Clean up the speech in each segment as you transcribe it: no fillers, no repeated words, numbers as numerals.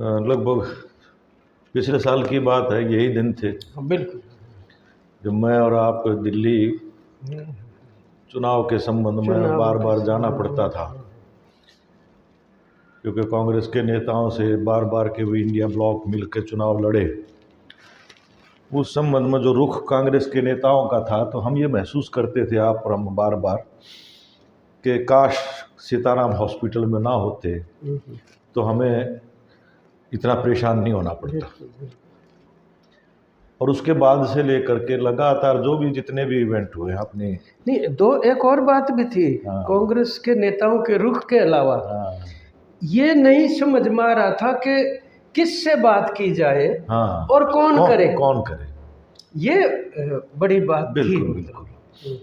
लगभग पिछले साल की बात है, यही दिन थे बिल्कुल। जब मैं और आप दिल्ली चुनाव के संबंध में बार बार जाना पड़ता था, क्योंकि कांग्रेस के नेताओं से बार बार के वो इंडिया ब्लॉक मिलकर चुनाव लड़े। उस संबंध में जो रुख कांग्रेस के नेताओं का था, तो हम ये महसूस करते थे, आप और हम बार बार, कि काश सीताराम हॉस्पिटल में ना होते तो हमें इतना परेशान नहीं होना पड़ता। और उसके बाद से लेकर के लगातार जो भी जितने भी इवेंट हुए अपने नहीं, दो एक और बात भी थी। हाँ। कांग्रेस के नेताओं के रुख के अलावा ये नहीं समझ में आ रहा था कि किससे बात की जाए और कौन करे। ये बड़ी बात थी। बिल्कुल।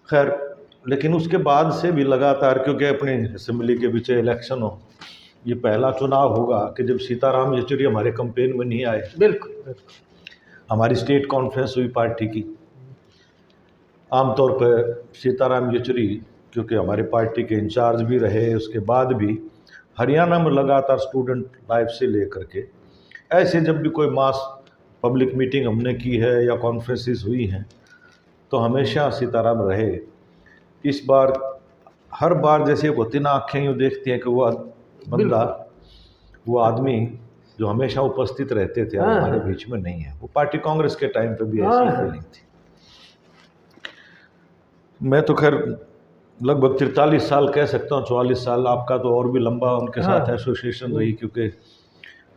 खैर, लेकिन उसके बाद से भी लगातार, क्योंकि अपनी असेंबली के बीच इलेक्शन हो, ये पहला चुनाव होगा कि जब सीताराम येचुरी हमारे कैंपेन में नहीं आए। बिल्कुल। हमारी स्टेट कॉन्फ्रेंस हुई पार्टी की। आमतौर पर सीताराम येचुरी क्योंकि हमारी पार्टी के इंचार्ज भी रहे, उसके बाद भी हरियाणा में लगातार स्टूडेंट लाइफ से लेकर के ऐसे जब भी कोई मास पब्लिक मीटिंग हमने की है या कॉन्फ्रेंसेस हुई हैं, तो हमेशा सीताराम रहे। इस बार हर बार जैसे होती ना, आँखें यूँ देखती हैं कि वो बंदा, वो आदमी जो हमेशा उपस्थित रहते थे हमारे बीच में नहीं है। वो पार्टी कांग्रेस के टाइम पे भी ऐसी फीलिंग थी। मैं तो खैर लगभग 43 साल कह सकता हूँ, 44 साल, आपका तो और भी लंबा उनके साथ एसोसिएशन रही, क्योंकि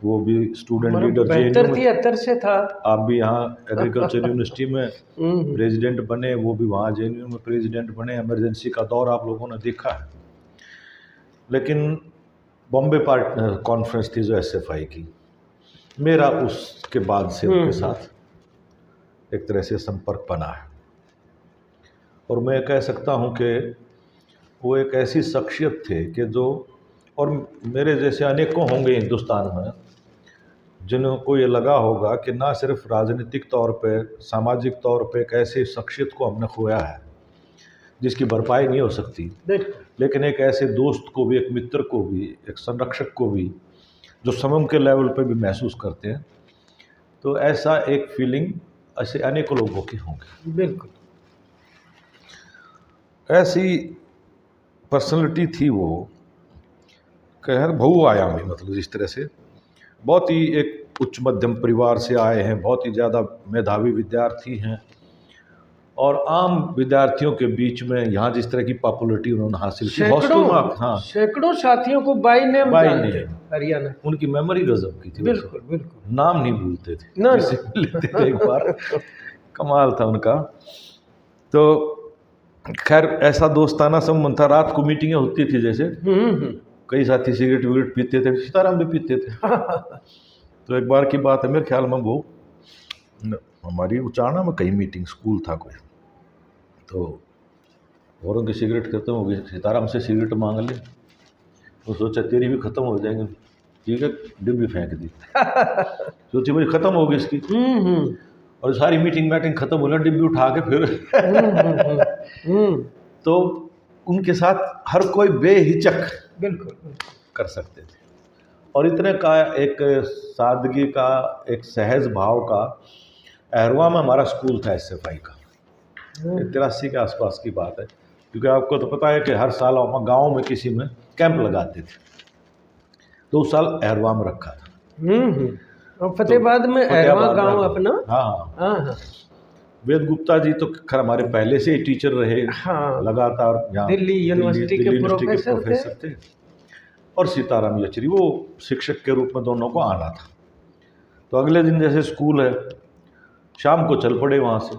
वो भी स्टूडेंट लीडर JNU 73 से था। आप भी यहाँ एग्रीकल्चर यूनिवर्सिटी में प्रेसिडेंट बने, वो भी वहाँ JNU में प्रेसिडेंट बने। इमरजेंसी का दौर आप लोगों ने देखा है। लेकिन बॉम्बे कॉन्फ्रेंस थी जो SFI की, मेरा उसके बाद से उनके साथ एक तरह से संपर्क बना है। और मैं कह सकता हूँ कि वो एक ऐसी शख्सियत थे कि जो, और मेरे जैसे अनेकों होंगे हिंदुस्तान में जिनको ये लगा होगा कि ना सिर्फ राजनीतिक तौर पे, सामाजिक तौर पे एक ऐसी शख्सियत को हमने खोया है जिसकी भरपाई नहीं हो सकती, लेकिन एक ऐसे दोस्त को भी, एक मित्र को भी, एक संरक्षक को भी, जो समम के लेवल पे भी महसूस करते हैं। तो ऐसा एक फीलिंग ऐसे अनेकों लोगों की होंगी। बिल्कुल ऐसी पर्सनैलिटी थी वो, खैर बहुआयामी, मतलब जिस तरह से बहुत ही एक उच्च मध्यम परिवार से आए हैं, बहुत ही ज़्यादा मेधावी विद्यार्थी हैं, और आम विद्यार्थियों के बीच में यहाँ जिस तरह की पॉपुलरिटी उन्होंने हासिल की, सैकड़ों साथियों को बाय नेम हरियाणा। उनकी मेमोरी गजब की थी। बिल्कुल। नाम नहीं भूलते थे, लेते थे एक बार, कमाल था उनका। तो खैर ऐसा दोस्ताना संबंध था। रात को मीटिंगें होती थी, जैसे कई साथी सिगरेट विगरेट पीते थे, सीताराम भी पीते थे। तो एक बार की बात है, मेरे ख्याल में वो हमारी उचाना में कहीं मीटिंग, स्कूल था कोई, तो औरों की सिगरेट खत्म हो गई, सीताराम से सिगरेट मांग ले। तो सोचा तेरी भी खत्म हो जाएंगे, ठीक है, डिब्बी फेंक दी। सोची भाई खत्म हो गई इसकी, और सारी मीटिंग खत्म हो गई, डिब्बी उठा के फिर तो उनके साथ हर कोई बेहिचक बिल्कुल कर सकते थे, और इतने का एक सादगी का, एक सहज भाव का। अहरवा में हमारा स्कूल था SFI का, 83 के आसपास की बात है, क्योंकि आपको तो पता है कि हर साल हम गाँव में किसी में कैंप लगाते थे, तो उस साल अहरवा में रखा था। और फतेहाबाद में अहरवा गाँव अपना। हाँ। वेद गुप्ता जी तो खैर हमारे पहले से ही टीचर रहे, लगातार यहाँ दिल्ली यूनिवर्सिटी के प्रोफेसर थे। और सीताराम येचुरी वो शिक्षक के रूप में दोनों को आना था। तो अगले दिन जैसे स्कूल है, शाम को चल पड़े वहाँ से,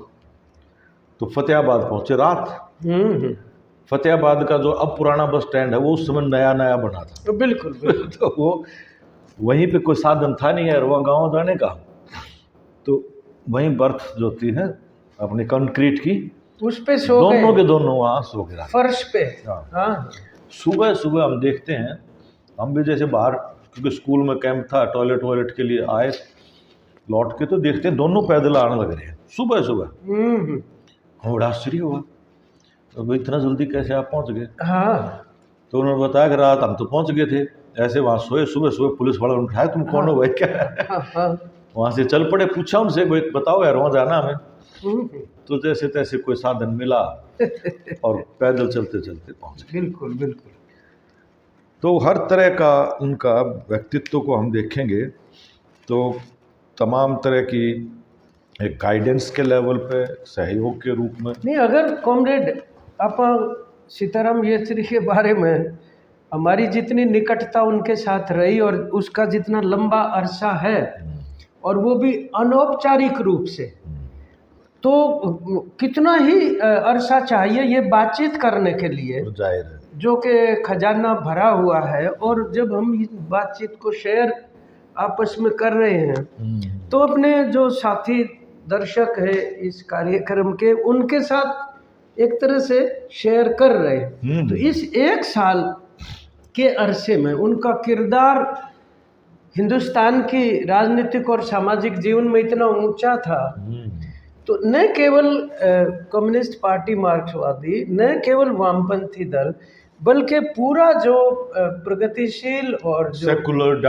तो फतेहाबाद पहुँचे रात। फतेहाबाद का जो अब पुराना बस स्टैंड है, वो उस समय नया बना था। बिल्कुल। तो वो वहीं पे कोई साधन था नहीं है गाँव जाने का, तो वहीं बर्थ जो थी है अपनी कंक्रीट की, उस पे सो गए, दोनों के दोनों वहाँ सो गए फर्श पे। सुबह हम देखते हैं, हम भी जैसे बाहर, क्योंकि स्कूल में कैंप था, टॉयलेट के लिए आए, लौट के तो देखते हैं दोनों पैदल आने लग रहे हैं सुबह। हम बड़ा आश्चर्य हुआ, तो भाई इतना जल्दी कैसे आप पहुँच गए? हाँ। तो उन्होंने बताया कि रात हम तो पहुँच गए थे, ऐसे वहाँ सोए, सुबह सुबह पुलिस वाला उठाया, तुम कौन हो भाई, क्या? वहाँ से चल पड़े, पूछा उनसे, भाई बताओ यार वहाँ जाना हमें। तो जैसे तैसे कोई साधन मिला और पैदल चलते चलते पहुँच गए। बिल्कुल बिल्कुल। तो हर तरह का उनका व्यक्तित्व को हम देखेंगे तो तमाम तरह की एक गाइडेंस के लेवल पे, सहयोग के रूप में। नहीं, अगर कॉमरेड आप सीताराम येचुरी के बारे में हमारी जितनी निकटता उनके साथ रही और उसका जितना लंबा अरसा है, और वो भी अनौपचारिक रूप से, तो कितना ही अरसा चाहिए ये बातचीत करने के लिए, जाहिर है, जो कि खजाना भरा हुआ है। और जब हम इस बातचीत को शेयर आपस में कर रहे हैं तो अपने जो साथी दर्शक है इस कार्यक्रम के, उनके साथ एक तरह से शेयर कर रहे हैं। तो इस एक साल के अरसे में उनका किरदार हिंदुस्तान की राजनीतिक और सामाजिक जीवन में इतना ऊंचा था, तो न केवल कम्युनिस्ट पार्टी मार्क्सवादी, न केवल वामपंथी दल, बल्कि पूरा जो प्रगतिशील और जो सेकुलर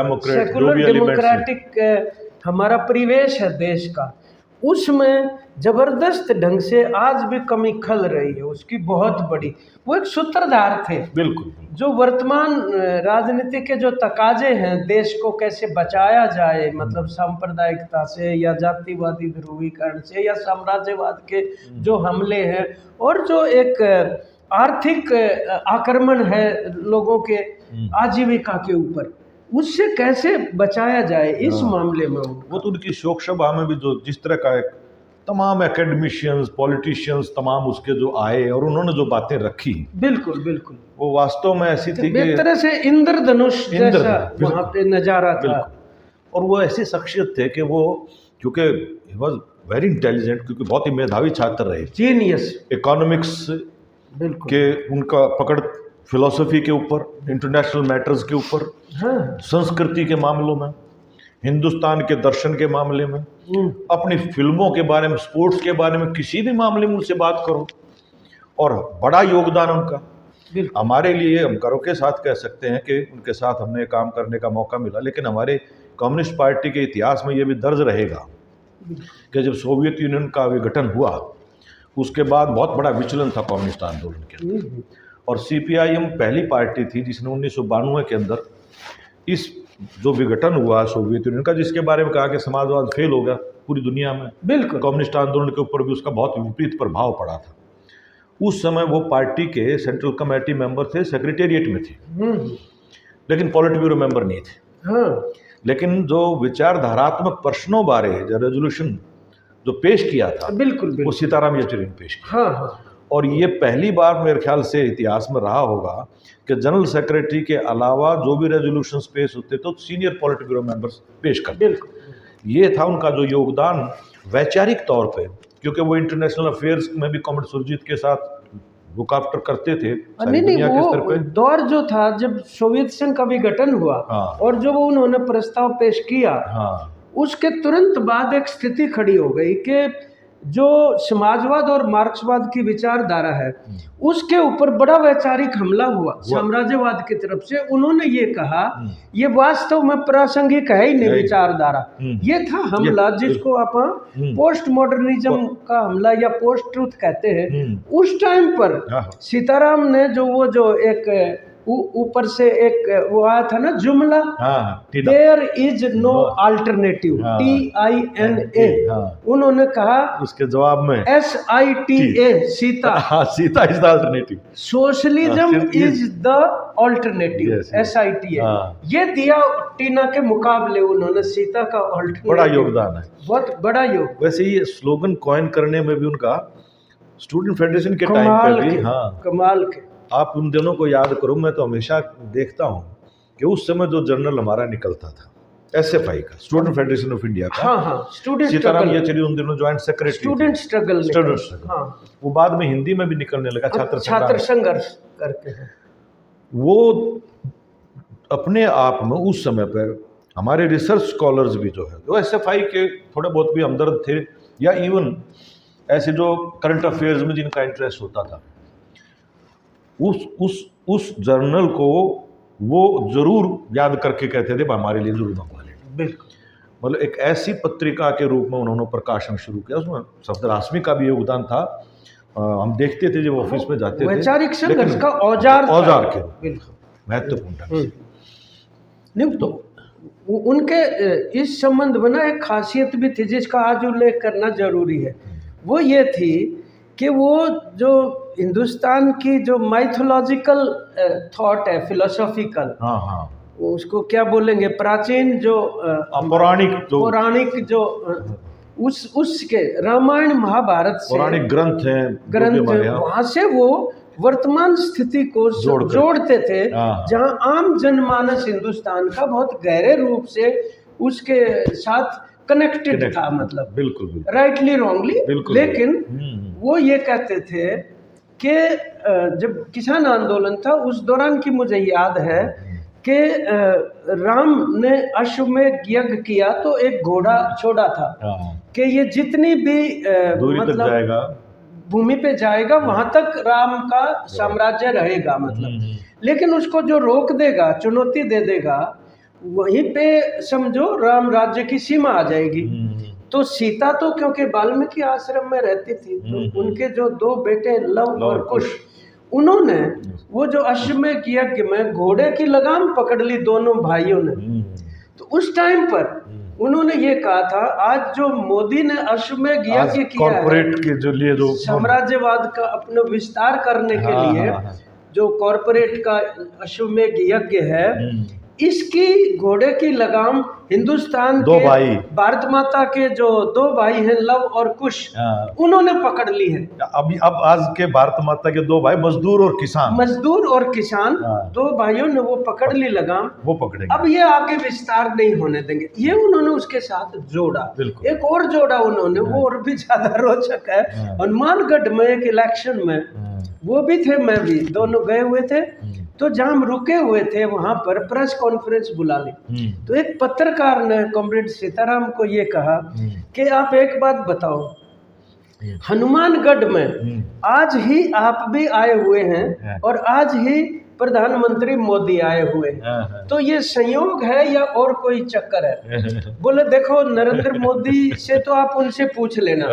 डेमोक्रेटिक हमारा परिवेश है देश का, उसमें जबरदस्त ढंग से आज भी कमी खल रही है उसकी बहुत बड़ी। वो एक सूत्रधार थे, बिल्कुल, जो वर्तमान राजनीति के जो तकाजे हैं, देश को कैसे बचाया जाए, मतलब सांप्रदायिकता से या जातिवादी ध्रुवीकरण से या साम्राज्यवाद के जो हमले हैं, और जो एक आर्थिक आक्रमण है लोगों के आजीविका के ऊपर, उससे कैसे बचाया जाए, इस मामले में वो तो उनकी शोक सभा में भी जो जिस तरह का एक तमाम एकेडमिशियंस, पॉलिटिशियंस तमाम उसके जो आए और उन्होंने जो बातें रखी, बिल्कुल बिल्कुल, वो वास्तव में ऐसी थी कि एक तरह से इंद्रधनुष जैसा वहाँ पे नजारा था। और वो ऐसी शख्सियत थे कि वो, क्योंकि ही वाज वेरी इंटेलिजेंट, क्योंकि बहुत ही मेधावी छात्र रहे, जीनियस, इकोनॉमिक्स के उनका पकड़ फिलॉसफी के ऊपर, इंटरनेशनल मैटर्स के ऊपर, संस्कृति के मामलों में, हिंदुस्तान के दर्शन के मामले में, अपनी फिल्मों के बारे में, स्पोर्ट्स के बारे में, किसी भी मामले में उनसे बात करो, और बड़ा योगदान उनका हमारे लिए। हम गर्व के साथ कह सकते हैं कि उनके साथ हमने काम करने का मौका मिला। लेकिन हमारे कम्युनिस्ट पार्टी के इतिहास में ये भी दर्ज रहेगा कि जब सोवियत यूनियन का विघटन हुआ, उसके बाद बहुत बड़ा विचलन था कम्युनिस्ट आंदोलन के, और CPIM पहली पार्टी थी जिसने 1992 के अंदर इस जो विघटन हुआ सोवियत यूनियन का, जिसके बारे में कहा कि समाजवाद फेल हो गया पूरी दुनिया में, बिल्कुल कम्युनिस्ट आंदोलन के ऊपर भी उसका बहुत विपरीत प्रभाव पड़ा था। उस समय वो पार्टी के सेंट्रल कमेटी मेंबर थे, सेक्रेटेरिएट में थे, लेकिन पॉलिट ब्यूरो मेंबर नहीं थे। लेकिन जो विचारधारात्मक प्रश्नों बारे जो रेजोल्यूशन जो पेश किया था, बिल्कुल वो सीताराम येचुरी ने पेश किया। और ये पहली बार मेरे ख्याल से इतिहास में रहा होगा कि जनरल सेक्रेटरी के अलावा जो भी रेजोल्यूशंस पेश होते तो सीनियर पॉलिट ब्यूरो मेंबर्स पेश करते। ये था उनका जो योगदान वैचारिक तौर पे, क्योंकि वो इंटरनेशनल अफेयर्स में भी कॉमरेड सुरजीत के साथ लुक आफ्टर करते थे दुनिया के स्तर पे। दौर जो था जब सोवियत संघ का विघटन हुआ, और जो वो उन्होंने प्रस्ताव पेश किया, उसके तुरंत बाद एक स्थिति खड़ी हो गई कि जो समाजवाद और मार्क्सवाद की विचारधारा है उसके ऊपर बड़ा वैचारिक हमला हुआ साम्राज्यवाद की तरफ से। उन्होंने ये कहा ये वास्तव में प्रासंगिक है ही नहीं विचारधारा। ये था हमला जिसको आप पोस्ट मॉडर्निज्म का हमला या पोस्ट ट्रूथ कहते हैं। उस टाइम पर सीताराम ने जो एक ऊपर से एक वो आया था ना जुमला, there is no alternative, TINA, उन्होंने कहा उसके जवाब में SITA, Sita, Sita is the alternative, socialism is the alternative, SITA। ये दिया टीना के मुकाबले उन्होंने सीता का अल्टरनेटिव। बड़ा योगदान है, बहुत बड़ा योग। वैसे ये स्लोगन कॉइन करने में भी उनका स्टूडेंट फेडरेशन के टाइम पे भी कमाल के। आप उन दिनों को याद करो, मैं तो हमेशा देखता हूँ कि उस समय जो जर्नल हमारा निकलता था SFI का, स्टूडेंट फेडरेशन ऑफ इंडिया का, स्टूडेंट सीताराम येचुरी उन दिनों ज्वाइंट सेक्रेटरी, स्टूडेंट स्ट्रगल, वो बाद में हिंदी में भी निकलने लगा, छात्र संघर्ष करके। वो अपने आप में उस समय पर हमारे रिसर्च स्कॉलर्स भी जो है, जो SFI के थोड़े बहुत भी हमदर्द थे, या इवन ऐसे जो करंट अफेयर्स में जिनका इंटरेस्ट होता था, उस जर्नल को वो जरूर याद करके कहते थे हमारे लिए जरूर मंगवा लेना। बिल्कुल। मतलब एक ऐसी पत्रिका के रूप में उन्होंने प्रकाशन शुरू किया, उसमें सफदर हाशमी का भी योगदान था। हम देखते थे जब ऑफिस में जाते थे, वैचारिक संघर्ष का औजार के बिल्कुल महत्वपूर्ण ढंग से। नहीं तो उनके इस संबंध में ना एक खासियत भी थी जिसका आज उल्लेख करना जरूरी है। वो ये थी कि वो जो हिंदुस्तान की जो माइथोलॉजिकल थॉट है, फिलोसॉफिकल, हाँ हाँ, उसको क्या बोलेंगे, प्राचीन जो पौराणिक जो उसके रामायण महाभारत से पौराणिक ग्रंथ वहां से वो वर्तमान स्थिति को जोड़ते थे, जहां आम जनमानस हिंदुस्तान का बहुत गहरे रूप से उसके साथ कनेक्टेड था, मतलब बिल्कुल राइटली रॉन्गली। लेकिन वो ये कहते थे कि जब किसान आंदोलन था उस दौरान की मुझे याद है कि राम ने अश्वमेध यज्ञ किया तो एक घोड़ा छोड़ा था कि ये जितनी भी दूरी तक जाएगा, भूमि पे जाएगा वहां तक राम का साम्राज्य रहेगा, मतलब। लेकिन उसको जो रोक देगा, चुनौती दे देगा, वहीं पे समझो राम राज्य की सीमा आ जाएगी। तो सीता तो क्योंकि वाल्मीकि आश्रम में रहती थी, तो उनके जो दो बेटे लव और कुश, उन्होंने वो जो अश्वमेध यज्ञ में घोड़े की लगाम पकड़ ली दोनों भाइयों ने। तो उस टाइम पर उन्होंने ये कहा था, आज जो मोदी ने अश्वमेध यज्ञ किया है के जो लिए जो साम्राज्यवाद का अपना विस्तार करने के लिए, जो कॉरपोरेट का अश्वमेध यज्ञ है, इसकी घोड़े की लगाम हिंदुस्तान दो के भाई, भारत माता के जो दो भाई हैं लव और कुश, उन्होंने पकड़ ली है। अब आज के भारत माता के दो भाई मजदूर और किसान दो भाइयों ने वो पकड़ ली लगाम, वो पकड़ेंगे। अब ये आगे विस्तार नहीं होने देंगे, ये उन्होंने उसके साथ जोड़ा, एक और जोड़ा उन्होंने, वो और भी ज्यादा रोचक है। हनुमानगढ़ में एक इलेक्शन में वो भी थे, मैं भी, दोनों गए हुए थे। तो जहाँ हम रुके हुए थे वहां पर प्रेस कॉन्फ्रेंस बुला ली। तो एक पत्रकार ने कॉमरेड सीताराम को ये कहा कि आप एक बात बताओ, हनुमानगढ़ में आज ही आप भी आए हुए हैं और आज ही प्रधानमंत्री मोदी आए हुए हैं, तो ये संयोग है या और कोई चक्कर है? बोले देखो, नरेंद्र मोदी से तो आप उनसे पूछ लेना,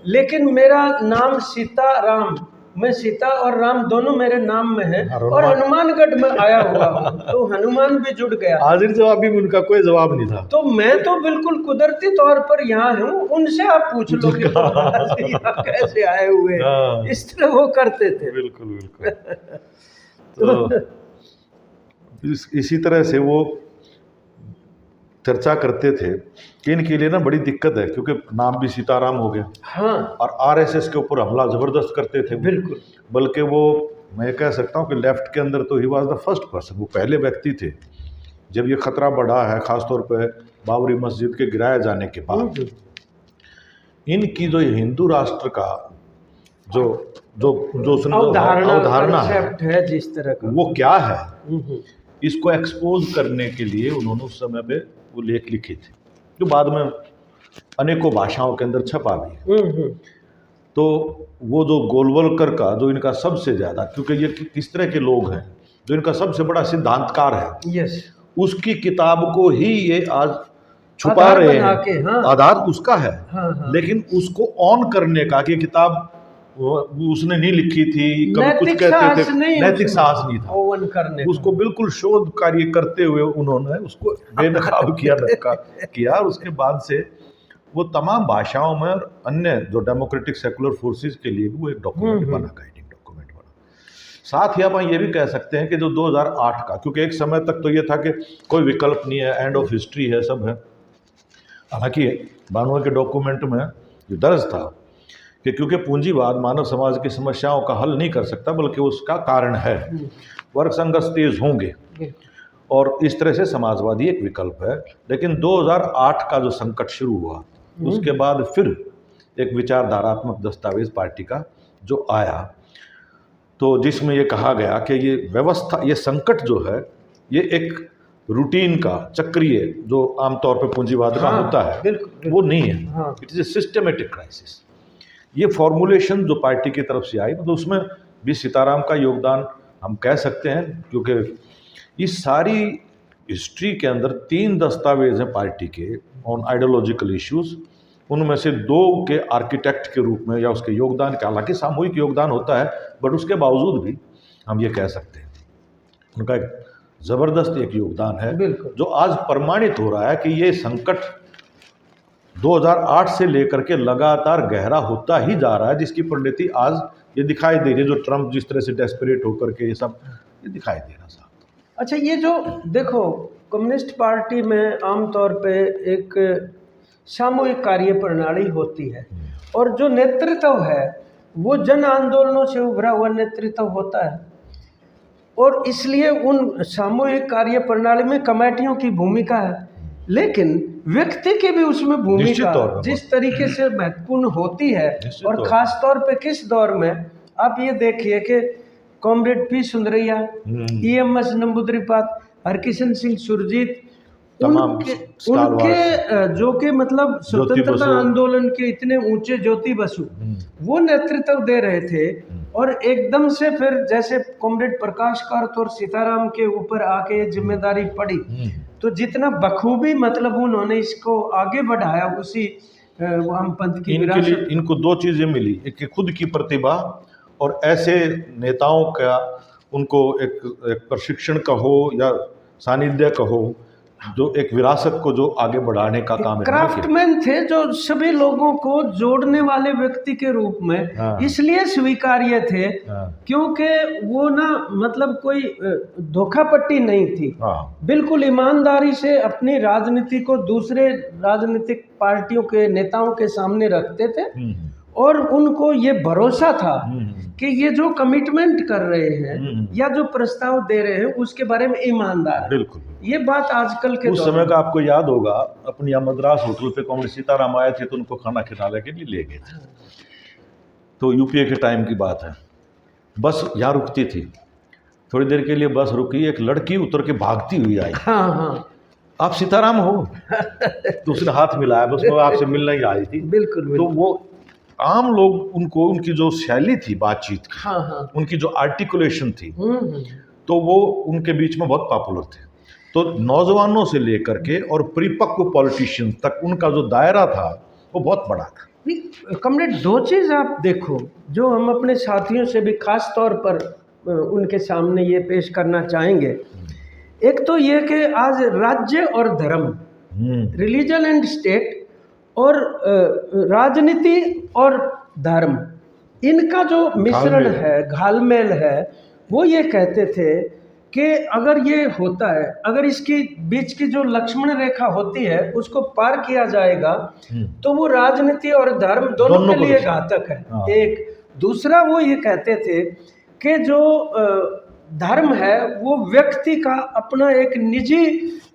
लेकिन मेरा नाम सीताराम, मैं सीता और राम दोनों मेरे नाम में है और हनुमानगढ़ में आया हुआ हूँ, तो हनुमान भी जुड़ गया। हाजिर जवाबी में उनका कोई जवाब नहीं था। तो मैं तो बिल्कुल कुदरती तौर पर यहाँ हूँ, उनसे आप पूछ लो कि कैसे आए हुए, इस तरह वो करते थे। बिल्कुल तो इसी तरह से वो चर्चा करते थे कि इनके लिए ना बड़ी दिक्कत है, क्योंकि नाम भी सीताराम हो गया। हाँ। और आरएसएस के ऊपर हमला जबरदस्त करते थे। बिल्कुल। बल्कि वो, मैं कह सकता हूँ कि लेफ्ट के अंदर तो he was the first person, वो पहले व्यक्ति थे जब ये खतरा बढ़ा है, खासतौर पे बाबरी मस्जिद के गिराए जाने के बाद। इनकी जो हिंदू राष्ट्र का जो जो जो अवधारणा है जिस तरह का, वो क्या है, इसको एक्सपोज करने के लिए उन्होंने उस समय पे वो लेख लिखे थे, जो बाद में अनेकों भाषाओं के अंदर छपा भी। तो वो जो गोलवलकर का, जो इनका सबसे ज़्यादा, क्योंकि ये किस तरह के लोग हैं, जो इनका सबसे बड़ा सिद्धांतकार है, उसकी किताब को ही ये आज छुपा रहे हैं। आधार उसका है, लेकिन उसको ऑन करने का, कि किताब उसने नहीं लिखी थी, कभी कुछ कहते थे, नैतिक साहस नहीं था ओवन करने, उसको बिल्कुल शोध कार्य करते हुए उन्होंने उसको बेनकाब किया। और उसके बाद से वो तमाम भाषाओं में और अन्य जो डेमोक्रेटिक सेकुलर फोर्सेस के लिए भी वो एक डॉक्यूमेंट बना, गाइडिंग डॉक्यूमेंट बना। साथ ही आप ये भी कह सकते हैं कि जो 2008 का, क्योंकि एक समय तक तो ये था कि कोई विकल्प नहीं है, एंड ऑफ हिस्ट्री है, सब है। हालांकि बानवे के डॉक्यूमेंट में जो दर्ज था कि क्योंकि पूंजीवाद मानव समाज की समस्याओं का हल नहीं कर सकता, बल्कि उसका कारण है, वर्ग संघर्ष तेज होंगे, और इस तरह से समाजवादी एक विकल्प है। लेकिन 2008 का जो संकट शुरू हुआ, उसके बाद फिर एक विचारधारात्मक दस्तावेज पार्टी का जो आया, तो जिसमें ये कहा गया कि ये व्यवस्था, ये संकट जो है, ये एक रूटीन का, चक्रीय, जो आमतौर पर पूंजीवाद का होता है, वो नहीं है। It is a systematic crisis. ये फॉर्मुलेशन जो पार्टी की तरफ से आई, तो उसमें भी सीताराम का योगदान हम कह सकते हैं, क्योंकि इस सारी हिस्ट्री के अंदर 3 दस्तावेज हैं पार्टी के ऑन आइडियोलॉजिकल इश्यूज, उनमें से 2 के आर्किटेक्ट के रूप में या उसके योगदान के, हालांकि सामूहिक योगदान होता है बट उसके बावजूद भी हम ये कह सकते हैं उनका एक ज़बरदस्त एक योगदान है जो आज प्रमाणित हो रहा है कि ये संकट 2008 से लेकर के लगातार गहरा होता ही जा रहा है, जिसकी परिणति आज ये दिखाई दे रही है। जो ट्रम्प जिस तरह से डेस्परेट होकर के ये सब ये दिखाई दे रहा साहब। अच्छा, ये जो देखो कम्युनिस्ट पार्टी में आमतौर पे एक सामूहिक कार्य प्रणाली होती है और जो नेतृत्व है वो जन आंदोलनों से उभरा हुआ नेतृत्व होता है, और इसलिए उन सामूहिक कार्य प्रणाली में कमेटियों की भूमिका है, लेकिन व्यक्ति की भी उसमें भूमिका जिस तरीके से महत्वपूर्ण होती है, और ख़ास तौर पे किस दौर में आप ये देखिए कि comrade P Sundarayya, EMS Namboodiripad, Harkishan Singh Surjeet, उनके जो कि मतलब स्वतंत्रता आंदोलन के इतने ऊंचे ज्योति बसु वो नेतृत्व दे रहे थे, और एकदम से फिर जैसे कॉमरेड प्रकाश कारत और सीताराम के ऊपर आके ये जिम्मेदारी पड़ी, तो जितना बखूबी मतलब उन्होंने इसको आगे बढ़ाया उसी वामपंथ की विरासत। इनको 2 चीजें मिली, एक खुद की प्रतिभा और ऐसे नेताओं का उनको एक प्रशिक्षण कहो या सानिध्य कहो जो एक विरासत को जो आगे बढ़ाने का काम, क्राफ्टमैन थे जो सभी लोगों को जोड़ने वाले व्यक्ति के रूप में इसलिए स्वीकार्य थे क्योंकि वो ना मतलब कोई धोखापट्टी नहीं थी, बिल्कुल ईमानदारी से अपनी राजनीति को दूसरे राजनीतिक पार्टियों के नेताओं के सामने रखते थे, और उनको ये भरोसा था कि ये जो कमिटमेंट कर रहे हैं या जो प्रस्ताव दे रहे हैं उसके बारे में ईमानदार है। बिल्कुल, ये बात आजकल के उस समय का आपको याद होगा, अपनी यहाँ मद्रास होटल पे कॉमरेड सीताराम आए थे तो उनको खाना खिलाने के लिए ले गए थे। तो UPA के टाइम की बात है, बस यहाँ रुकती थी, थोड़ी देर के लिए बस रुकी, एक लड़की उतर के भागती हुई आई। आप सीताराम हो? तो उसने हाथ मिलाया, बस वो आपसे मिलने ही आई थी। बिल्कुल। तो वो आम लोग उनको, उनकी जो शैली थी बातचीत की, उनकी जो आर्टिकुलेशन थी, तो वो उनके बीच में बहुत पॉपुलर थे। तो नौजवानों से लेकर के और परिपक्व पॉलिटिशियन तक उनका जो दायरा था वो बहुत बड़ा था। कॉमरेड, 2 चीज़ आप देखो जो हम अपने साथियों से भी खास तौर पर उनके सामने ये पेश करना चाहेंगे। एक तो ये कि आज राज्य और धर्म, रिलीजन एंड स्टेट, और राजनीति और धर्म, इनका जो मिश्रण है, घालमेल है, वो ये कहते थे कि अगर ये होता है, अगर इसकी बीच की जो लक्ष्मण रेखा होती है उसको पार किया जाएगा तो वो राजनीति और धर्म दोनों के लिए घातक है। एक दूसरा, वो ये कहते थे कि जो धर्म है वो व्यक्ति का अपना एक निजी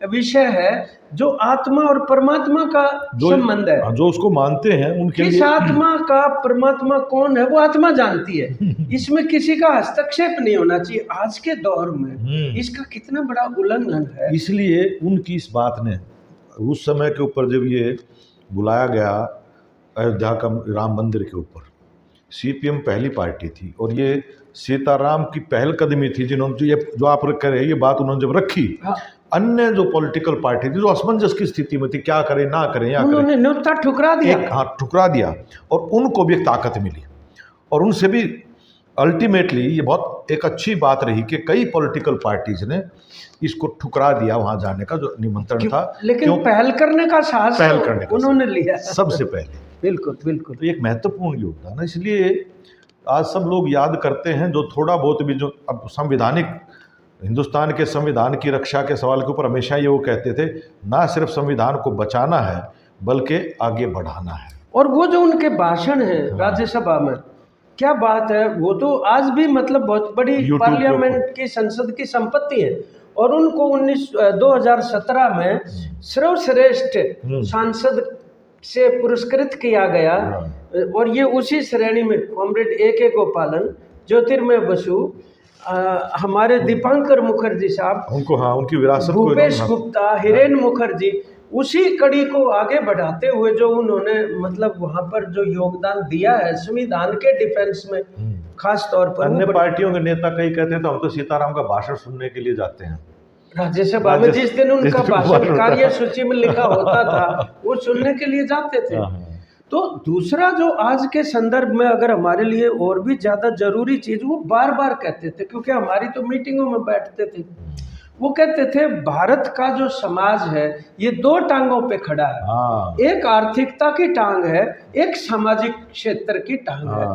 विषय है, जो आत्मा और परमात्मा का संबंध है, जो उसको मानते हैं उनके लिए। इस आत्मा का परमात्मा कौन है वो आत्मा जानती है, इसमें किसी का हस्तक्षेप नहीं होना चाहिए। आज के दौर में इसका कितना बड़ा उल्लंघन है। इसलिए उनकी इस बात ने उस समय के ऊपर जब ये बुलाया गया अयोध्या का राम मंदिर के ऊपर, CPM पहली पार्टी थी और ये सीताराम की पहलकदमी थी जिन्होंने ये जो आप कह रहे हैं ये बात उन्होंने जब रखी, अन्य जो पॉलिटिकल पार्टी थी जो असमंजस की स्थिति में थी, क्या करें ना करें, या उन्होंने न्योता ठुकरा दिया, ठुकरा दिया, और उनको भी एक ताकत मिली। और उनसे भी अल्टीमेटली ये बहुत एक अच्छी बात रही कि कई पॉलिटिकल पार्टीज ने इसको ठुकरा दिया वहां जाने का जो निमंत्रण था, लेकिन पहल करने का साहस उन्होंने लिया सबसे पहले। बिल्कुल बिल्कुल, तो एक महत्वपूर्ण योगदान है। इसलिए आज सब लोग याद करते हैं जो थोड़ा बहुत भी जो अब संवैधानिक हिंदुस्तान के संविधान की रक्षा के सवाल के ऊपर हमेशा ये वो कहते थे, ना सिर्फ संविधान को बचाना है बल्कि आगे बढ़ाना है। और वो जो उनके भाषण है राज्यसभा में, क्या बात है, वो तो आज भी मतलब बहुत बड़ी पार्लियामेंट की संसद की संपत्ति है, और उनको 2017 में सर्वश्रेष्ठ सांसद से पुरस्कृत किया गया, और ये उसी श्रेणी में कॉमरेड AK गोपालन, ज्योतिर्मय बसु, हमारे दीपांकर मुखर्जी साहब, उनको उनकी विरासत, भूपेश गुप्ता, हिरेन मुखर्जी, उसी कड़ी को आगे बढ़ाते हुए जो उन्होंने मतलब वहाँ पर जो योगदान दिया है संविधान के डिफेंस में, खास तौर पर अन्य पार्टियों के नेता कई कहते हैं तो हम तो सीताराम का भाषण सुनने के लिए जाते हैं, राज्यसभा में जिस दिन उनका भाषण कार्य सूची में लिखा होता था वो सुनने के लिए जाते थे। तो दूसरा जो आज के संदर्भ में अगर हमारे लिए और भी ज्यादा जरूरी चीज, वो बार बार कहते थे, क्योंकि हमारी तो मीटिंगों में बैठते थे, वो कहते थे भारत का जो समाज है ये दो टांगों पे खड़ा है। एक आर्थिकता की टांग है, एक सामाजिक क्षेत्र की टांग है।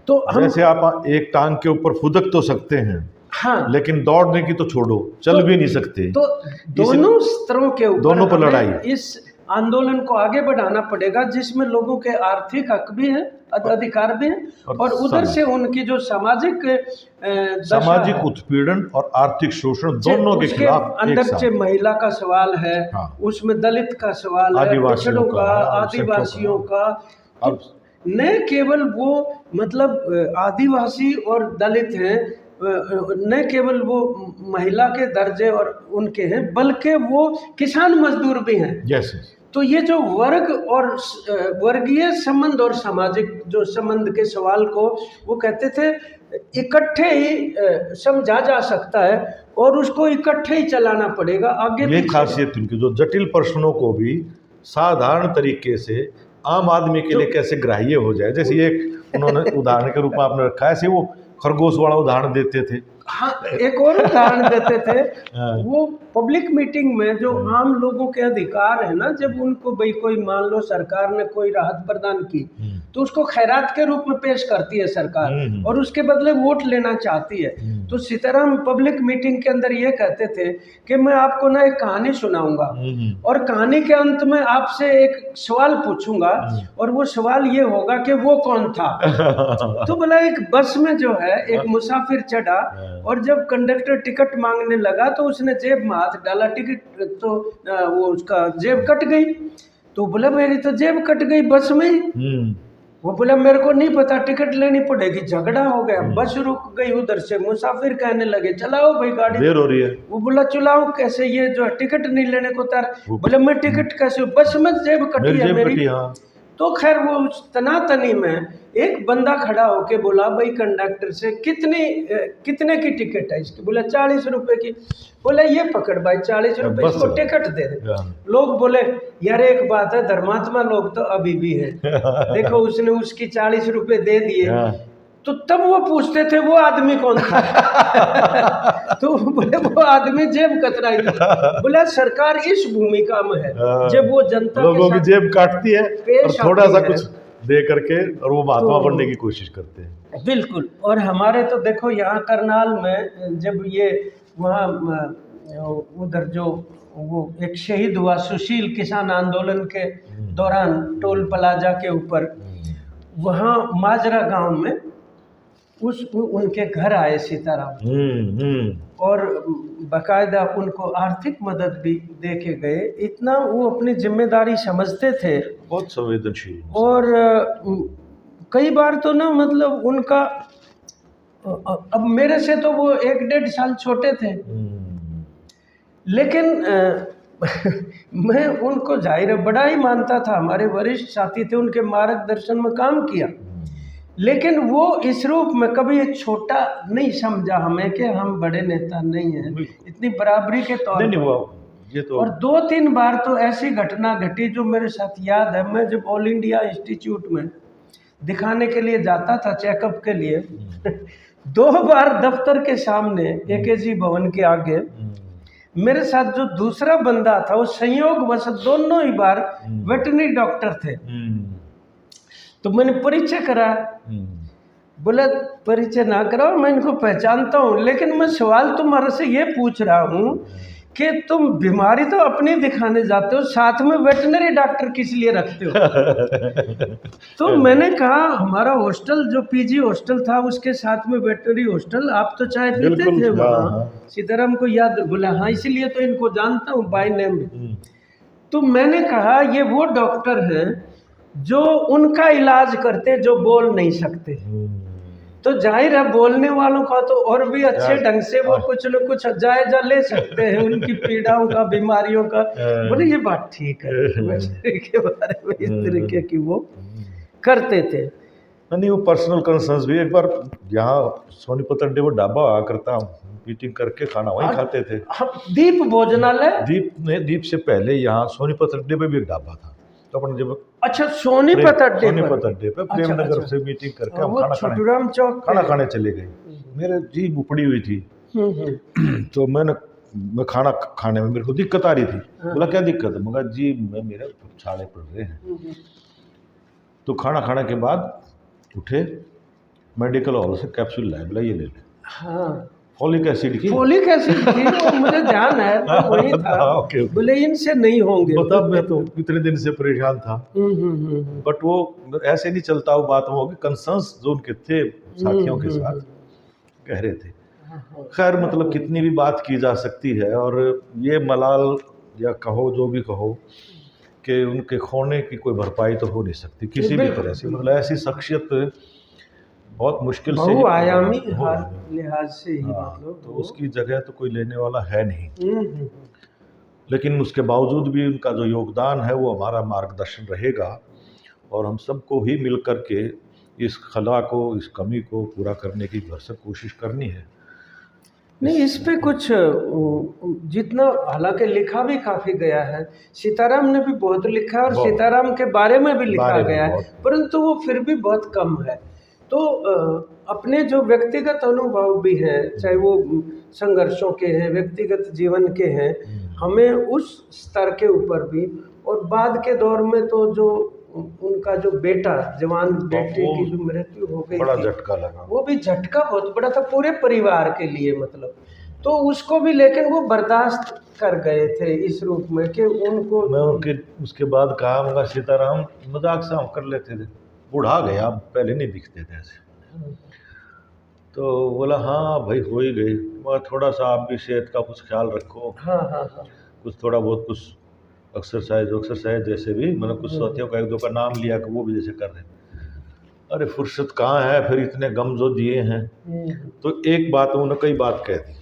तो हम जैसे आप एक टांग के ऊपर फुदक तो सकते हैं, हाँ, लेकिन दौड़ने की तो छोड़ो, चल भी नहीं सकते। तो दोनों स्तरों के ऊपर दोनों पर लड़ाई, इस आंदोलन को आगे बढ़ाना पड़ेगा, जिसमें लोगों के आर्थिक हक भी हैं, अधिकार भी हैं, और उधर से उनकी जो सामाजिक उत्पीड़न और आर्थिक शोषण दोनों के खिलाफ अंदर से महिला का सवाल है, उसमें दलित का सवाल है, पिछड़ों का, आदिवासियों का। न केवल वो मतलब आदिवासी और दलित हैं, न केवल वो महिला के दर्जे और उनके हैं, बल्कि वो किसान मजदूर भी हैं। तो ये जो वर्ग और वर्गीय संबंध और सामाजिक जो संबंध के सवाल को वो कहते थे इकट्ठे ही समझा जा सकता है और उसको इकट्ठे ही चलाना पड़ेगा आगे। ये खासियत उनकी, जो जटिल प्रश्नों को भी साधारण तरीके से आम आदमी के लिए कैसे ग्राह्य हो जाए। जैसे एक उन्होंने उदाहरण के रूप में आपने रखा है, ऐसे वो खरगोश वाला उदाहरण देते थे। हाँ, एक और उदाहरण देते थे वो पब्लिक मीटिंग में जो आम लोगों के अधिकार है ना, जब उनको भाई कोई मान लो सरकार ने कोई राहत प्रदान की तो उसको खैरात के रूप में पेश करती है सरकार और उसके बदले वोट लेना चाहती है। तो सीताराम पब्लिक मीटिंग के अंदर ये कहते थे कि मैं आपको ना एक कहानी सुनाऊंगा और कहानी के अंत में आपसे एक सवाल पूछूंगा और वो सवाल ये होगा कि वो कौन था। तो बोला एक बस में जो है एक मुसाफिर चढ़ा और जब कंडक्टर टिकट मांगने लगा तो उसने जेब में हाथ डाला, टिकट तो वो उसका जेब कट गई। तो बोला मेरी तो जेब कट गई बस में ही। वो बोला मेरे को नहीं पता, टिकट लेनी पड़ेगी। झगड़ा हो गया, बस रुक गई। उधर से मुसाफिर कहने लगे चलाओ भाई गाड़ी, देर हो रही है। वो बोला चलाओ कैसे, ये जो है टिकट नहीं लेने को तैयार। बोला मैं टिकट कैसे, बस में जेब कटी है मेरी। तो खैर वो तनातनी में एक बंदा खड़ा होके बोला भाई कंडक्टर से कितने की टिकट है इसकी। बोला 40 रुपए की। बोला ये पकड़ भाई 40 रुपए इसको टिकट दे दे। लोग बोले यार एक बात है, धर्मात्मा लोग तो अभी भी है। देखो उसने उसकी 40 रुपए दे दिए। तो तब वो पूछते थे वो आदमी कौन था। तो बोले वो आदमी जेब कतराई था। बोला सरकार इस भूमिका में है जब वो जनता लोगों की जेब काटती है और थोड़ा सा कुछ दे करके और वो महात्मा बनने की कोशिश करते हैं। बिल्कुल। और हमारे तो देखो यहाँ करनाल में जब ये वहाँ उधर जो वो एक शहीद हुआ सुशील किसान आंदोलन के दौरान टोल प्लाजा के ऊपर, वहाँ माजरा गांव में उनके घर आए सीताराम और बाकायदा उनको आर्थिक मदद भी दे के गए। इतना वो अपनी जिम्मेदारी समझते थे, बहुत संवेदनशील। और कई बार तो ना मतलब उनका, अब मेरे से तो वो 1-1.5 साल छोटे थे, लेकिन मैं उनको जाहिर बड़ा ही मानता था। हमारे वरिष्ठ साथी थे, उनके मार्गदर्शन में काम किया, लेकिन वो इस रूप में कभी एक छोटा नहीं समझा हमें कि हम बड़े नेता नहीं हैं, इतनी बराबरी के तौर पर। तो और 2-3 बार तो ऐसी घटना घटी जो मेरे साथ याद है। मैं जब ऑल इंडिया इंस्टीट्यूट में दिखाने के लिए जाता था चेकअप के लिए 2 बार दफ्तर के सामने एकेजी भवन के आगे मेरे साथ जो दूसरा बंदा था वो संयोगवश दोनों ही बार वेटरनरी डॉक्टर थे। तो मैंने परिचय करा। बोला परिचय ना कराओ, मैं इनको पहचानता हूँ, लेकिन मैं सवाल तुम्हारे से ये पूछ रहा हूँ कि तुम बीमारी तो अपनी दिखाने जाते हो, साथ में वेटरनरी डॉक्टर किस लिए रखते हो। तो मैंने कहा हमारा हॉस्टल जो पीजी हॉस्टल था उसके साथ में वेटरनरी हॉस्टल, आप तो चाय पीते थे वहाँ। सीताराम को याद। बोला हाँ इसीलिए तो इनको जानता हूँ बाय नेम। तो मैंने कहा ये वो डॉक्टर हैं जो उनका इलाज करते जो बोल नहीं सकते। तो जाहिर है बोलने वालों का तो और भी अच्छे ढंग से वो कुछ न कुछ जायजा ले सकते हैं उनकी पीड़ाओं का, बीमारियों का। बोले ये बात ठीक है के बारे में इस तरीके की वो करते थे। नहीं वो पर्सनल कंसर्न्स भी। एक बार यहाँ सोनीपत अड्डे वो ढाबा आया करता मीटिंग करके खाना वहीं खाते थे। दीप भोजनालय, दीप से पहले यहाँ सोनीपत अड्डे पे भी एक ढाबा था, तो अपन जब अच्छा सोनीपत अड्डे पे प्रेमनगर से मीटिंग करके हम खाना खाने चले गए। मेरे जीभ उपड़ी हुई थी, तो मैं खाना खाने में मेरे को दिक्कत आ रही थी। बोला क्या दिक्कत है? मगर जीभ में मेरे छाले पड़ रहे हैं। तो खाना खाने के बाद उठे, मेडिकल हॉल से कैप्सूल लाए, बोला ये ले ले। हाँ, फॉलिक एसिड की वो मुझे ध्यान है, तो वही था। बोले इनसे नहीं होंगे। बता, मैं तो इतने दिन से परेशान था। बट वो ऐसे नहीं चलता, वो बात हो गई। कंसर्न्स जो उनके थे साथियों के साथ कह रहे थे। खैर मतलब कितनी भी बात की जा सकती है, और ये मलाल या कहो जो भी कहो कि उनके खोने की कोई भरपाई तो हो नहीं सकती किसी भी तरह से। मतलब ऐसी शख्सियत बहुत मुश्किल से बहुआयामी हर लिहाज से ही, मतलब तो उसकी जगह तो कोई लेने वाला है नहीं। लेकिन उसके बावजूद भी उनका जो योगदान है वो हमारा मार्गदर्शन रहेगा, और हम सबको ही मिल कर के इस खला को, इस कमी को पूरा करने की भरसक कोशिश करनी है। नहीं, इस पे कुछ जितना, हालांकि लिखा भी काफ़ी गया है, सीताराम ने भी बहुत लिखा और सीताराम के बारे में भी लिखा गया है, परंतु वो फिर भी बहुत कम है। तो अपने जो व्यक्तिगत अनुभव भी हैं, चाहे वो संघर्षों के हैं, व्यक्तिगत जीवन के हैं, हमें उस स्तर के ऊपर भी, और बाद के दौर में तो जो उनका जो बेटा, जवान बेटे की जो मृत्यु हो गई, बड़ा झटका लगा। वो भी झटका बहुत बड़ा था पूरे परिवार के लिए, मतलब तो उसको भी, लेकिन वो बर्दाश्त कर गए थे इस रूप में कि उनको, मैं उनके उसके बाद कहा, मगर सीताराम मजाक से हम कर लेते थे, बुढ़ा गया, पहले नहीं दिखते थे ऐसे। तो बोला हाँ भाई हो ही गई, मगर थोड़ा सा आप भी सेहत का कुछ ख्याल रखो। हाँ, कुछ थोड़ा बहुत कुछ एक्सरसाइज जैसे भी, मतलब कुछ साथियों का एक दो का नाम लिया कि वो भी जैसे कर रहे। अरे फुर्सत कहाँ है, फिर इतने गम जो दिए हैं। तो एक बात उन्होंने कई बात कह दी,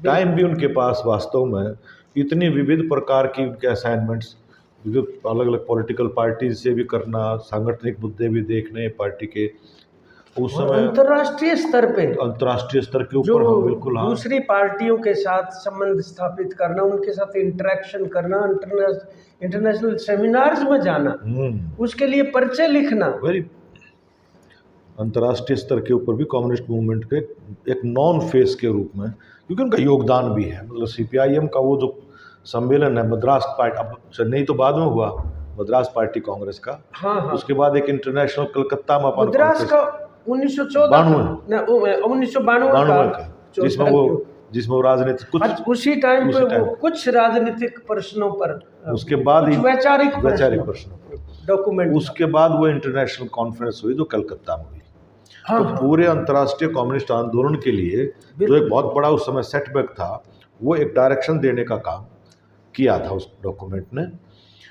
टाइम भी उनके पास वास्तव में इतनी विविध प्रकार की उनके असाइनमेंट्स, अलग अलग पॉलिटिकल पार्टी से भी करना, सांगठनिक मुद्दे भी देखने पार्टी के, उस समय अंतर्राष्ट्रीय स्तर के ऊपर हम बिल्कुल दूसरी पार्टियों के साथ संबंध स्थापित करना, उनके साथ इंटरेक्शन करना, इंटरनेशनल सेमिनार्स में जाना, उसके लिए पर्चे लिखना, अंतर्राष्ट्रीय स्तर के ऊपर भी कम्युनिस्ट मूवमेंट के एक नॉन फेस के रूप में, क्योंकि उनका योगदान भी है। मतलब सीपीआईएम का वो जो सम्मेलन है मद्रास पार्टी, अब चेन्नई तो बाद में हुआ, मद्रास पार्टी कांग्रेस का, उसके बाद एक इंटरनेशनल कलकत्ता में मद्रास का 1992 का, जिसमें वो राजनीतिक कुछ उसी टाइम पे वो कुछ राजनीतिक प्रश्नों पर, उसके बाद वैचारिक प्रश्नों डॉक्यूमेंट, उसके बाद वो इंटरनेशनल कॉन्फ्रेंस हुई जो कलकत्ता में हुई। तो पूरे अंतर्राष्ट्रीय कम्युनिस्ट आंदोलन के लिए जो एक बहुत बड़ा उस समय सेटबैक था, वो एक डायरेक्शन देने का काम किया था उस डॉक्यूमेंट ने,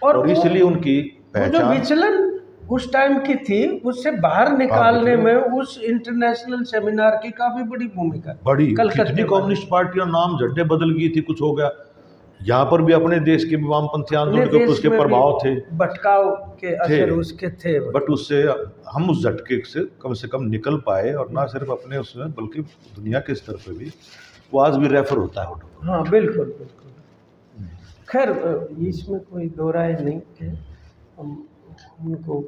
और इसलिए उनकी पहचान, विचलन उस टाइम की थी, उससे बाहर निकालने में उस इंटरनेशनल सेमिनार की काफी बड़ी भूमिका, कितनी कम्युनिस्ट पार्टियां नाम झड्डे बदल गई थी, कुछ हो गया। यहाँ पर भी अपने देश के वामपंथी आंदोलन के उसके प्रभाव थे, भटकाव के असर उसके थे, बट उससे हम उस झटके से कम निकल पाए, और ना सिर्फ अपने उसमें बल्कि दुनिया के स्तर पे भी वो आज भी रेफर होता है। हाँ बिल्कुल। खैर इसमें कोई दो राय नहीं है, हम उनको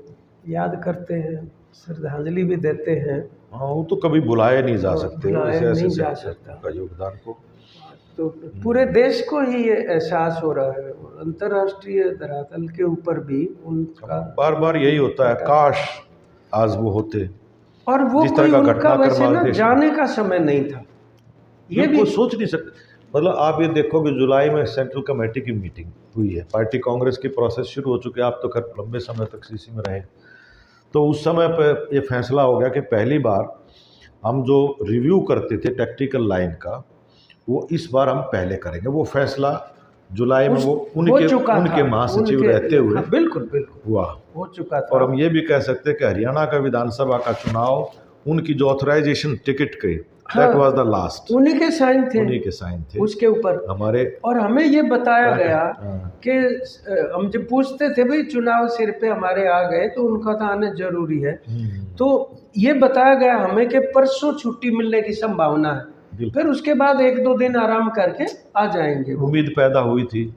याद करते हैं, श्रद्धांजलि भी देते हैं। हाँ, वो तो कभी बुलाए नहीं जा सकते, नहीं जा सकता का योगदान को। तो पूरे देश को ही ये एहसास हो रहा है, और अंतर्राष्ट्रीय धरातल के ऊपर भी उनका बार बार यही होता है, काश आज वो होते, और वो कोई उनका वैसे ना जाने का समय नहीं था, ये भी सोच नहीं सकते। मतलब आप ये देखो कि जुलाई में सेंट्रल कमेटी की मीटिंग हुई है, पार्टी कांग्रेस की प्रोसेस शुरू हो चुकी है, आप तो खैर लंबे समय तक सीसी में रहे, तो उस समय पर ये फैसला हो गया कि पहली बार हम जो रिव्यू करते थे टैक्टिकल लाइन का, वो इस बार हम पहले करेंगे। वो फैसला जुलाई में वो उनके महासचिव रहते हुए बिल्कुल हुआ, हो चुका था। और हम ये भी कह सकते हैं कि हरियाणा का विधानसभा का चुनाव, उनकी जो ऑथराइजेशन टिकट के, दैट वाज द लास्ट, उन्हीं के साइन थे उसके ऊपर हमारे। और हमें ये बताया गया कि हम जब पूछते थे भाई चुनाव सिर पे हमारे आ गए तो उनका तो आना जरूरी है, तो ये बताया गया हमें कि परसों छुट्टी मिलने की संभावना है। फिर उसके बाद 1-2 दिन आराम करके आ जाएंगे। उम्मीद पैदा हुई थी,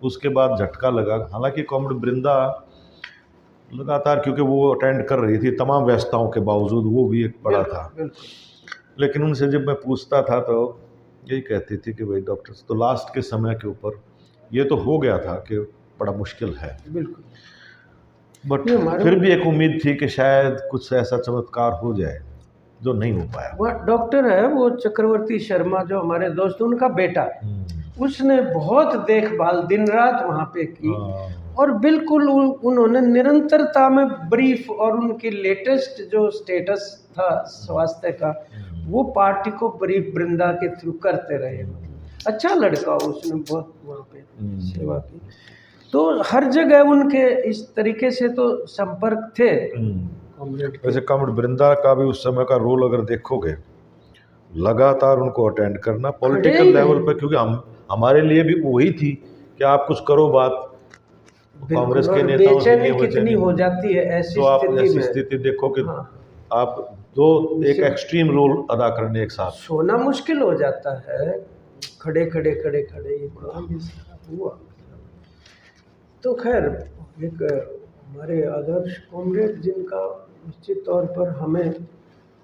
उसके बाद झटका लगा। हालांकि कॉमरेड वृंदा लगातार, क्योंकि वो अटेंड कर रही थी तमाम व्यस्तताओं के बावजूद, वो भी एक बड़ा था। लेकिन उनसे जब मैं पूछता था तो यही कहती थी कि भाई डॉक्टर, तो लास्ट के समय के ऊपर ये तो हो गया था कि बड़ा मुश्किल है, बिल्कुल, बट फिर भी एक उम्मीद थी कि शायद कुछ ऐसा चमत्कार हो जाए, जो नहीं हो पाया। वो डॉक्टर है वो चक्रवर्ती शर्मा, जो हमारे दोस्त, उनका बेटा, उसने बहुत देखभाल दिन रात वहाँ पे की, और बिल्कुल उन्होंने निरंतरता में ब्रीफ, और उनकी लेटेस्ट जो स्टेटस था स्वास्थ्य का, वो पार्टी को ब्रीफ वृंदा के थ्रू करते रहे। अच्छा लड़का, उसने बहुत वहाँ पे सेवा की। तो हर जगह उनके इस तरीके से तो संपर्क थे। वैसे कॉमरेड वृंदा का भी उस समय का रोल अगर देखोगे, लगातार उनको अटेंड करना पॉलिटिकल लेवल पे, क्योंकि हमारे लिए भी वही थी कि आप कुछ करो बात, कांग्रेस के नेताओं से कितनी हो जाती है ऐसी तो आप ऐसी स्थिति देखो कि आप दो एक एक्सट्रीम रोल अदा करने एक साथ, सोना मुश्किल हो जाता है, खड़े खड़े खड़े खड़े हुआ। तो खैर, एक हमारे आदर्श कॉमरेड जिनका निश्चित तौर पर हमें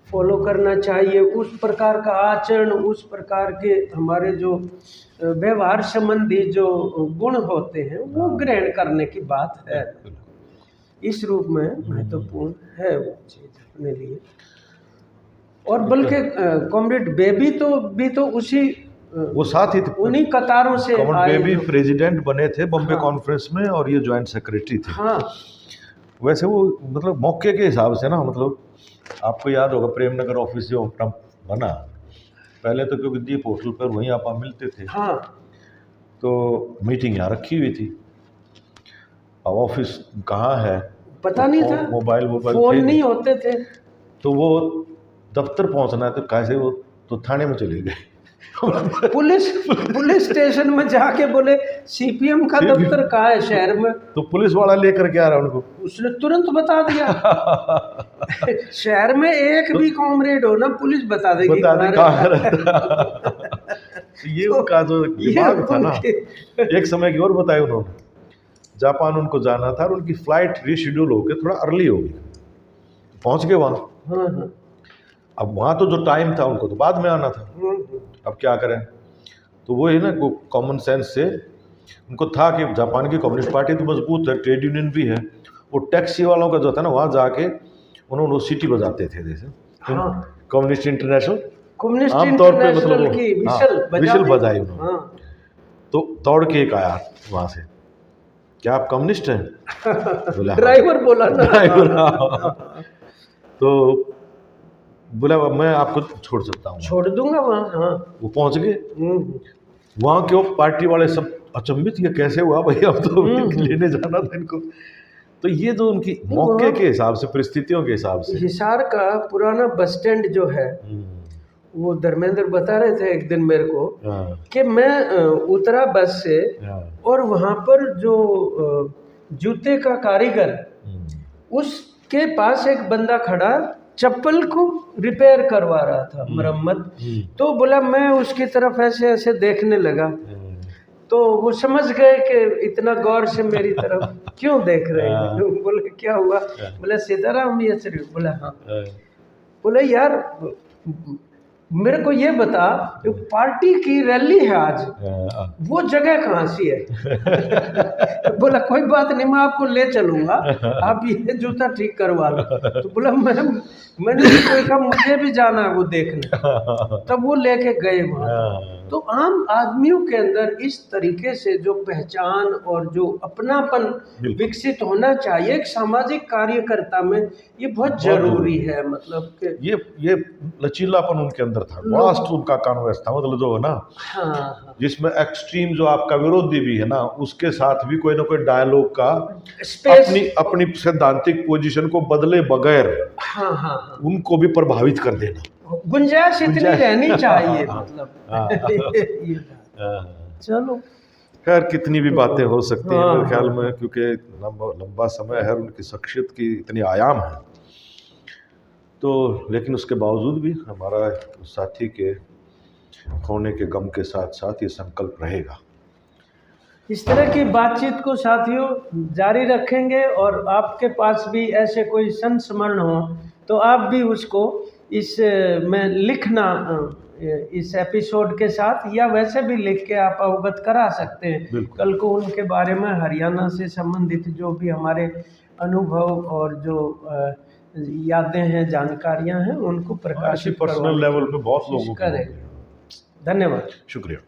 फॉलो करना चाहिए, उस प्रकार का आचरण, उस प्रकार के हमारे जो व्यवहार संबंधी जो गुण होते हैं, वो ग्रहण करने की बात है। इस रूप में महत्वपूर्ण है वो चीज़ अपने लिए। और बल्कि कॉमरेड बेबी तो उसी वो साथ ही थे, उन्हीं कतारों से कॉमरेड बेबी प्रेसिडेंट बने थे बॉम्बे कॉन्फ्रेंस में, और ये ज्वाइंट सेक्रेटरी थे। हाँ, वैसे वो मतलब मौके के हिसाब से ना, मतलब आपको याद होगा प्रेमनगर ऑफिस जो अपना बना, पहले तो क्योंकि दीप होटल पर वहीं आप मिलते थे। हाँ, तो मीटिंग यहाँ रखी हुई थी, अब ऑफिस कहाँ है पता नहीं था, मोबाइल फोन नहीं होते थे, तो वो दफ्तर पहुँचना है तो कैसे, वो तो थाने में चले गए। पुलिस स्टेशन में जाके बोले सीपीएम का दफ्तर कहाँ है शहर में, तो पुलिस वाला लेकर के आ रहा उनको, उसने तुरंत बता दिया। शहर में एक भी कॉमरेड हो ना, पुलिस बता देगी कहाँ रहता। ये उनका जो दिमाग था ना। एक समय की और बताई उन्होंने, जापान उनको जाना था और उनकी फ्लाइट रीशेड्यूल होकर थोड़ा अर्ली हो गई, पहुंच गए वहाँ। हाँ। अब वहाँ तो जो टाइम था उनको तो बाद में आना था, अब क्या करें। तो वो है ना, वो कॉमन सेंस से उनको था कि जापान की कम्युनिस्ट पार्टी तो मजबूत है, ट्रेड यूनियन भी है, वो टैक्सी वालों का जो था ना, वहाँ जाके उन्होंने सिटी बजाते थे, जैसे कम्युनिस्ट इंटरनेशनल, आमतौर पे मतलब विशल बजाई उन्होंने। तो दौड़ के एक आया वहाँ से, क्या आप कम्युनिस्ट हैं? बोला ड्राइवर बोला ना, ड्राइवर। तो बोला मैं आपको छोड़ सकता हूँ, छोड़ दूंगा वहाँ। हाँ, वो पहुँच गए वहाँ के, वो पार्टी वाले सब अचंभित, ये कैसे हुआ भाई, अब तो लेने जाना था इनको। तो ये जो उनकी मौके के हिसाब से, परिस्थितियों के हिसाब से, हिसार का पुराना बस स्टैंड जो है, वो धर्मेंद्र बता रहे थे एक दिन मेरे को कि मैं उतरा बस से, और वहाँ पर जो जूते का कारीगर, उसके पास एक बंदा खड़ा चप्पल को रिपेयर करवा रहा था, मरम्मत। तो बोला, मैं उसकी तरफ ऐसे ऐसे देखने लगा, तो वो समझ गए कि इतना गौर से मेरी तरफ क्यों देख रहे हैं। बोले क्या हुआ? बोले सीताराम ये सिर्फ। बोला हाँ। बोले यार मेरे को ये बता, पार्टी की रैली है आज, वो जगह कहाँ सी है? बोला कोई बात नहीं, मैं आपको ले चलूंगा, आप ये जूता ठीक करवा लो। तो बोला मैंने कहा मुझे भी जाना है वो देखने। तब वो लेके गए वहाँ। तो आम आदमियों के अंदर इस तरीके से जो पहचान और जो अपनापन विकसित होना चाहिए एक सामाजिक कार्यकर्ता में, ये बहुत जरूरी है। मतलब कि ये लचीलापन उनके अंदर था, वास्ट उनका कानून था, मतलब जो है ना, हाँ, जिसमें एक्सट्रीम जो आपका विरोधी भी है ना, उसके साथ भी कोई ना कोई डायलॉग का, अपनी सैद्धांतिक पोजीशन को बदले बगैर हाँ, उनको भी प्रभावित कर देना, गुंजाइश इतनी रहनी चाहिए। मतलब चलो खैर कितनी भी बातें हो सकती हैं मेरे ख्याल में, क्योंकि लंबा समय है, उनकी शख्सियत की इतनी आयाम है। तो लेकिन उसके बावजूद भी हमारा साथी के खोने के गम के साथ साथ ये संकल्प रहेगा। इस तरह की बातचीत को साथियों जारी रखेंगे, और आपके पास भी ऐसे कोई संस्मरण हो तो आप भी उसको इस में लिखना, इस एपिसोड के साथ, या वैसे भी लिख के आप अवगत करा सकते हैं। कल को उनके बारे में हरियाणा से संबंधित जो भी हमारे अनुभव और जो यादें हैं, जानकारियां हैं, उनको प्रकाशित पर्सनल लेवल पे बहुत लोगों करें। धन्यवाद, शुक्रिया।